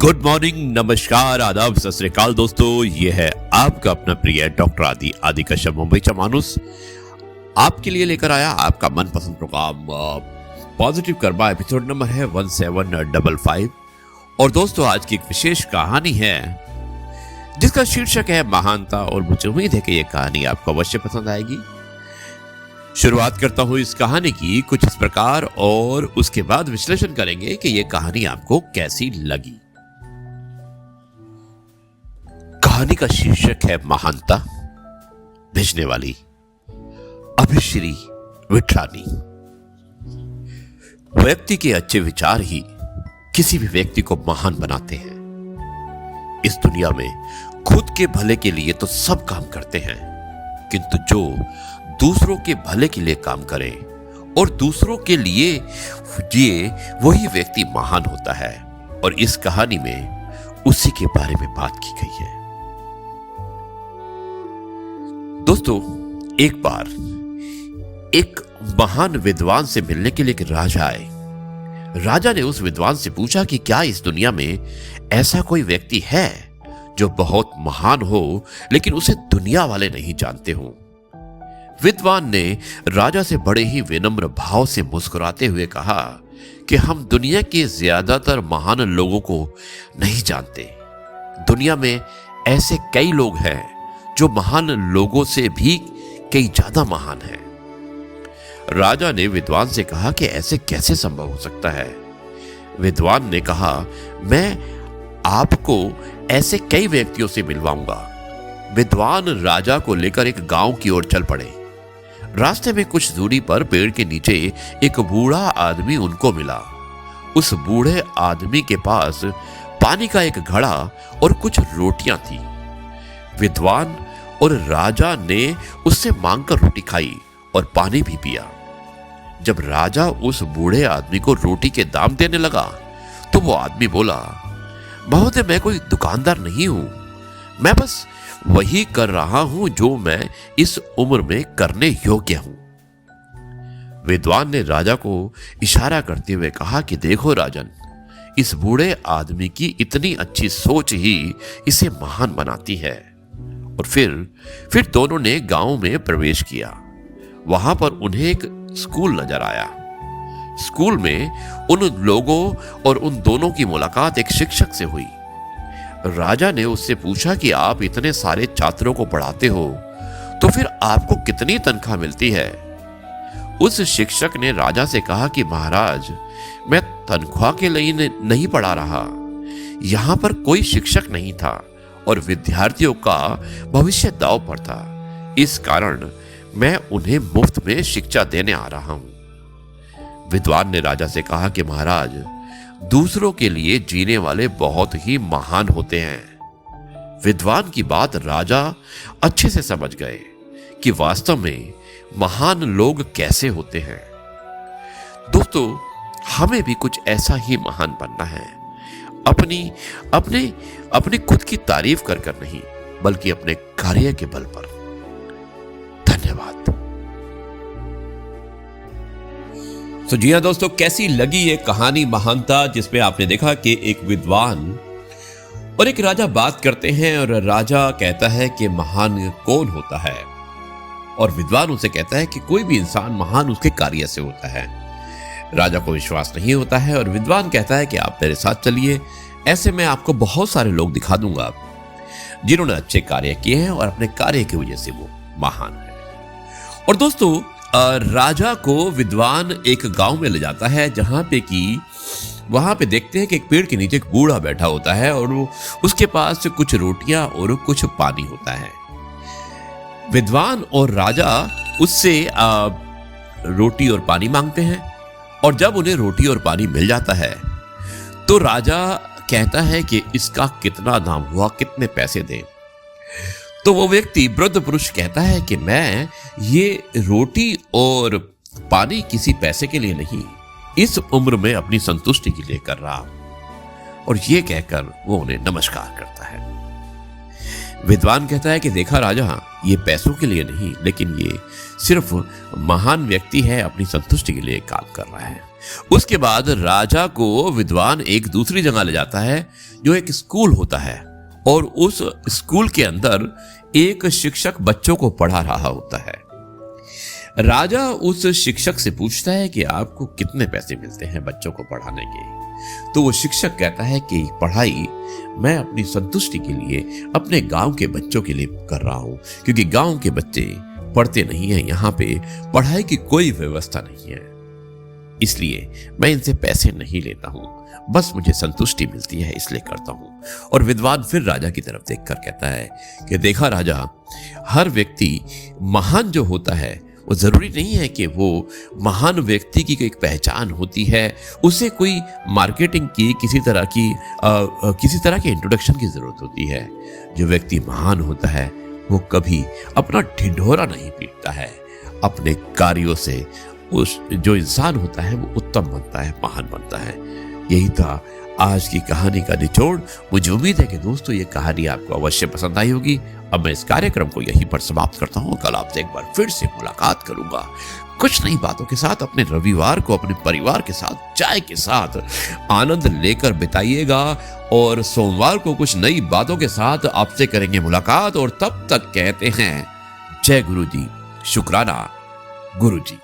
Good morning, नमस्कार, आदाब, सत श्री अकाल दोस्तों। ये है आपका अपना प्रिय डॉक्टर आदि कश्यप मुंबईचा माणूस आपके लिए लेकर आया आपका मनपसंद program positive karma. Episode number है 1755। और दोस्तों आज की एक विशेष कहानी है जिसका शीर्षक है महानता, और मुझे उम्मीद है कि यह कहानी आपको अवश्य पसंद आएगी। शुरुआत करता हूं इस कहानी की कुछ इस प्रकार और उसके बाद विश्लेषण करेंगे कि यह कहानी आपको कैसी लगी। कहानी का शीर्षक है महानता। भेजने वाली अभिश्री विठरानी। व्यक्ति के अच्छे विचार ही किसी भी व्यक्ति को महान बनाते हैं। इस दुनिया में खुद के भले के लिए तो सब काम करते हैं, किंतु जो दूसरों के भले के लिए काम करे और दूसरों के लिए जिए वही व्यक्ति महान होता है। और इस कहानी में उसी के बारे में बात की गई है। दोस्तों, एक बार एक महान विद्वान से मिलने के लिए एक राजा आए। राजा ने उस विद्वान से पूछा कि क्या इस दुनिया में ऐसा कोई व्यक्ति है जो बहुत महान हो लेकिन उसे दुनिया वाले नहीं जानते हों। विद्वान ने राजा से बड़े ही विनम्र भाव से मुस्कुराते हुए कहा कि हम दुनिया के ज्यादातर महान लोगों को नहीं जानते। दुनिया में ऐसे कई लोग हैं जो महान लोगों से भी कई ज्यादा महान हैं। राजा ने विद्वान से कहा कि ऐसे कैसे संभव हो सकता है। विद्वान ने कहा, मैं आपको ऐसे कई व्यक्तियों से मिलवाऊंगा। विद्वान राजा को लेकर एक गांव की ओर चल पड़े। रास्ते में कुछ दूरी पर पेड़ के नीचे एक बूढ़ा आदमी उनको मिला। उस बूढ़े आदमी के पास पानी का एक घड़ा और कुछ रोटियां थी। विद्वान और राजा ने उससे मांगकर रोटी खाई और पानी भी पिया। जब राजा उस बूढ़े आदमी को रोटी के दाम देने लगा तो वो आदमी बोला, महोदय, मैं कोई दुकानदार नहीं हूं, मैं बस वही कर रहा हूं जो मैं इस उम्र में करने योग्य हूं। विद्वान ने राजा को इशारा करते हुए कहा कि देखो राजन, इस बूढ़े आदमी की इतनी अच्छी सोच ही इसे महान बनाती है। और फिर दोनों ने गांव में प्रवेश किया। वहां पर उन्हें एक स्कूल नजर आया। स्कूल में उन लोगों और उन दोनों की मुलाकात एक शिक्षक से हुई। राजा ने उससे पूछा कि आप इतने सारे छात्रों को पढ़ाते हो तो फिर आपको कितनी तनख्वाह मिलती है। उस शिक्षक ने राजा से कहा कि महाराज, मैं तनख्वाह के लिए नहीं पढ़ा रहा। यहां पर कोई शिक्षक नहीं था और विद्यार्थियों का भविष्य दांव पर था। इस कारण मैं उन्हें मुफ्त में शिक्षा देने आ रहा हूं। विद्वान ने राजा से कहा कि महाराज, दूसरों के लिए जीने वाले बहुत ही महान होते हैं। विद्वान की बात राजा अच्छे से समझ गए कि वास्तव में महान लोग कैसे होते हैं। दोस्तों, हमें भी कुछ ऐसा ही महान बनना है। अपनी खुद की तारीफ कर कर नहीं, बल्कि अपने कार्य के बल पर। धन्यवाद। तो जी हाँ दोस्तों, कैसी लगी ये कहानी महानता, जिसमें आपने देखा कि एक विद्वान और एक राजा बात करते हैं और राजा कहता है कि महान कौन होता है, और विद्वान उनसे कहता है कि कोई भी इंसान महान उसके कार्य से होता है। राजा को विश्वास नहीं होता है और विद्वान कहता है कि आप मेरे साथ चलिए, ऐसे मैं आपको बहुत सारे लोग दिखा दूंगा जिन्होंने अच्छे कार्य किए हैं और अपने कार्य की वजह से वो महान है। और दोस्तों, राजा को विद्वान एक गांव में ले जाता है जहां पे कि वहां पे देखते हैं कि एक पेड़ के नीचे एक बूढ़ा बैठा होता है और उसके पास कुछ रोटियां और कुछ पानी होता है। विद्वान और राजा उससे रोटी और पानी मांगते हैं, और जब उन्हें रोटी और पानी मिल जाता है तो राजा कहता है कि इसका कितना दाम हुआ, कितने पैसे दें। तो वो व्यक्ति, वृद्ध पुरुष, कहता है कि मैं ये रोटी और पानी किसी पैसे के लिए नहीं, इस उम्र में अपनी संतुष्टि के लिए कर रहा हूं। और ये कहकर वो उन्हें नमस्कार करता है। विद्वान कहता है कि देखा राजा, ये पैसों के लिए नहीं, लेकिन ये सिर्फ महान व्यक्ति है, अपनी संतुष्टि के लिए काम कर रहा है। उसके बाद राजा को विद्वान एक दूसरी जगह ले जाता है जो एक स्कूल होता है, और उस स्कूल के अंदर एक शिक्षक बच्चों को पढ़ा रहा होता है। राजा उस शिक्षक से पूछता है कि आपको कितने पैसे मिलते हैं बच्चों को पढ़ाने के। तो वो शिक्षक कहता है कि पढ़ाई मैं अपनी संतुष्टि के लिए अपने गांव के बच्चों के लिए कर रहा हूं, क्योंकि गांव के बच्चे पढ़ते नहीं हैं, यहाँ पे पढ़ाई की कोई व्यवस्था नहीं है, इसलिए मैं इनसे पैसे नहीं लेता हूं, बस मुझे संतुष्टि मिलती है इसलिए करता हूं। और विद्वान फिर राजा की तरफ देखकर कहता है कि देखा राजा, हर व्यक्ति महान जो होता है वो जरूरी नहीं है कि वो महान व्यक्ति की एक पहचान होती है, उसे कोई मार्केटिंग की किसी तरह की इंट्रोडक्शन की जरूरत होती है। जो व्यक्ति महान होता है वो कभी अपना ढिंढोरा नहीं पीटता है, अपने कार्यों से उस जो इंसान होता है वो उत्तम बनता है, महान बनता है। यही था आज की कहानी का निचोड़। मुझे उम्मीद है कि दोस्तों ये कहानी आपको अवश्य पसंद आई होगी। अब मैं इस कार्यक्रम को यहीं पर समाप्त करता हूँ। कल आपसे एक बार फिर से मुलाकात करूंगा कुछ नई बातों के साथ। अपने रविवार को अपने परिवार के साथ चाय के साथ आनंद लेकर बिताइएगा, और सोमवार को कुछ नई बातों के साथ आपसे करेंगे मुलाकात। और तब तक कहते हैं जय गुरु जी, शुक्राना गुरु जी।